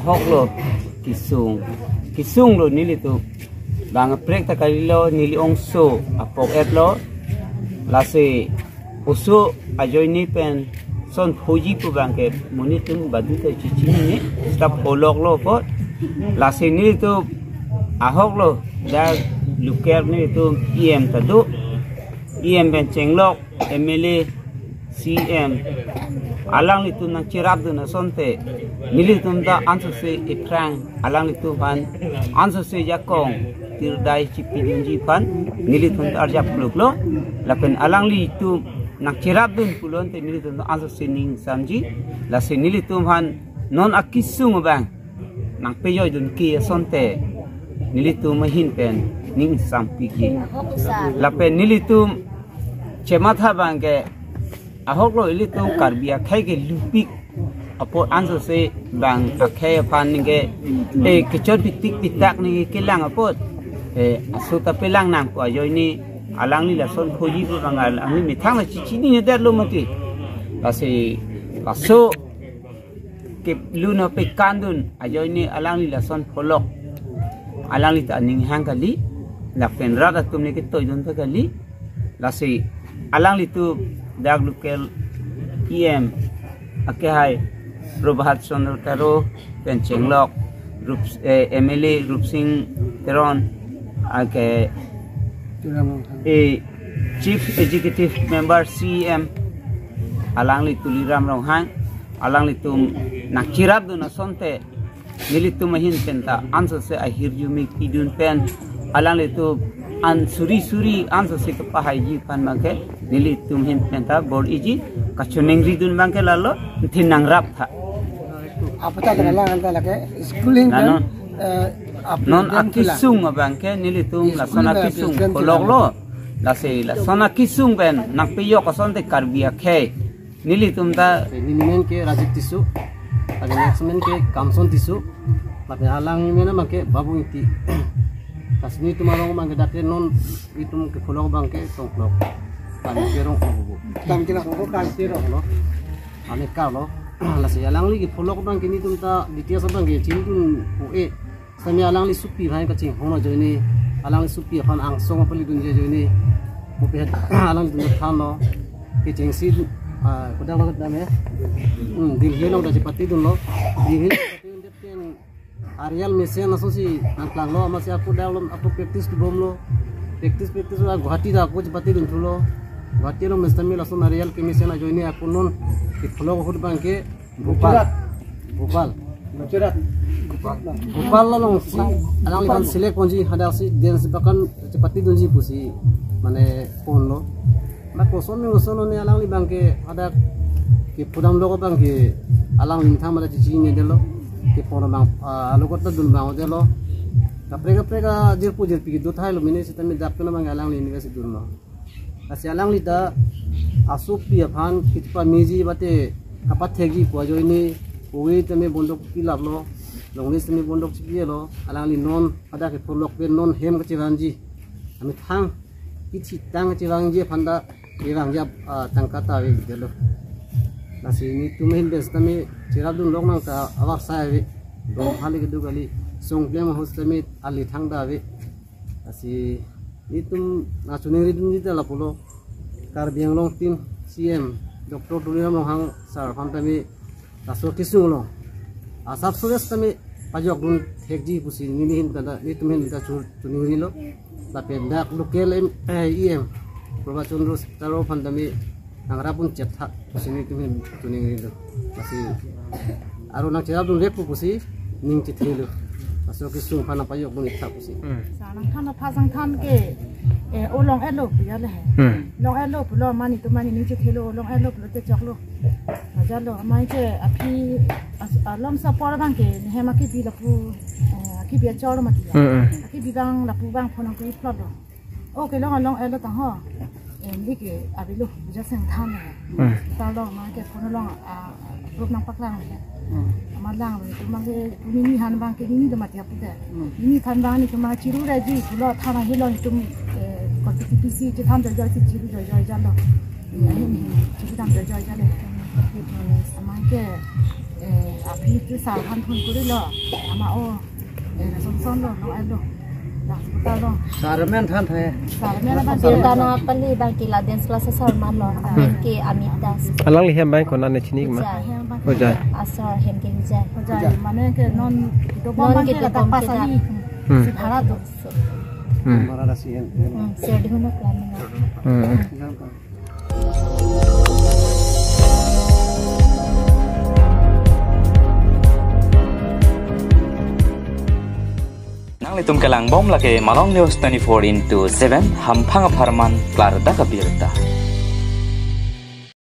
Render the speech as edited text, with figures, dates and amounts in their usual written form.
ahok lo kisung lo nili tu bang prek ta kalilo nili ongso apok et lo lase usu ajoy ni pen son hoji pu bang ke monitung badu ta cici ni stop holok lo pot lase nili tu ahok lo da luker ni tu em tadu em ben cenglok MLA CM alang itu nang cirap tu na sonte nili tumda answer se ikrang alang itu pan answer se jakong tirdai cipi junji pan nili tumda arjap pluk lo lapen alang li itu nak cirap dun pulon te nili tumda answer se ning samji la se nili tumhan non akisung bang nang peyoy dun ki sonte nili tum mahin pen ning sampi ki lapen nili tum cematha bang ke ahok lo ili tu karbia khai ke lupik apo answer se bang akhay pan nge kechot pitik pitak ni ke lang apo asuta pelang nang ko ajoy ni alang ni la son khoji bu bang alang ni mithang la chichi ni der lo mati kasi kaso ke luna pe kandun ajoy ni alang ni la son pholok alang ni ta ning hang kali la penra ka tumne ke toy don ta kali la se alang li tu dag lukel em ake hai Prabhat Chandra Taro Penchenglok Rup MLA Rup Singh Teron ake Chief Executive Member CM alang li tu liram rohang alang li tu nakirap do na sonte nili tu mahin penta answer se ahir jumi idun pen alang li tu an suri answer se kapahai ji pan mangke nili tum hin penta board iji kachuning ridun bangke lalo thinang rap tha apata dala anta lake schooling non akisung bangke nili tum la sona kisung kolok lo la se la sona kisung ben nak piyo ko sonte karbia khe nili tum ta nimen ke rajit tisu age next men ke kamson tisu lape alang mena make babu iti kasni tumarong mang dake non itum ke kolok bangke songklok kami kerong kubu tam kila ko kan kerong lo ane ka lo la se alang li folok bang kini tum ta ditia sabang ge chin tun o sami alang li supi bhai ka ching hono joini alang li supi khan ang song pali dun je joini mo pe alang dun than lo ke ching si kodang lo dame dil he lo da pati dun lo dil he ten Arial mesen asosi nanglang lo masih aku dalam aku practice di bom lo practice lo Guwahati da aku pati dun tulo Guwahati lo mestami langsung Arial ke mesen ajo ini aku non di pulau hud bangke Bhopal lo si alang liban selek ponji hada si den sepakan cepati dunji pusi mane pon lo na koson ni alang libang ke ada ke pudang lo bang ke alang lintang mala cici ni delo ke pon bang alo kota dun bang delo kaprega jirpu jirpi do thai lo mine sitami dap ke bang alang university dun lo kasi alang lita asup pi aphan kitpa miji bate kapat thegi pojo ini owe tame bondok pilap lo longlis tame bondok chipi lo alang li non ada ke polok pe non hem ke chiranji ami thang kichi tang chiranji phanda irangja tangkata we delo nasi ini tumen bes tame chiradun lok nang ta awak sai we dong khali ke dugali songplem hostame ali thangda we nasi itum nachuning ridun dita la polo Karbi Anglong tim CM Dr. Tuliram Longhang sar phantami taso kisung lo asap sures tami pajok dun thekji pusi nini hin kada ni tumen ta chunuri lo tapi dak local em Prabhat Chandra Taro phantami angrapun chetha pusi ni tumen tuniri lo masih aru nak cerap dun repu pusi ning chithilo taso kisung phana pajok dun itha pusi sanang thana phasang than ke long elo pia le long elo pulo mani to mani ni che thelo long elo pulo te chaklo ajalo mai che api alam sa por bang ke he ma ki bi la pu ki bi chor ma ti ki bi bang la pu bang phonang ke plot lo o ke long elo ta ho ni ke abi lo ja sang than ta lo ma ke phon long rup nang paklang ma lang to ma ke ni han bang ke ni de ma ti apu de ni than bang ni to ma chiru ra ji pulo thana hi lo ni to KTPC je tham joy chiru joy jalo ni chiru tham joy jalo amang ke api itu salhan pun kuri lo ama o son lo long elo lah kita lo Sarmen than the. sarnya apa Sirtana pali bangki la dance class sarman lo hemke amitas alang li hem bai kon an chini ma ho ja asar hemke hujai jadi mana ke non itu bom ke tak pasali si bhara tu Mara rasi hen. sir di mana plan Itum kelang bom lake Malong News 24/7 hampang aparman klar da kabirta.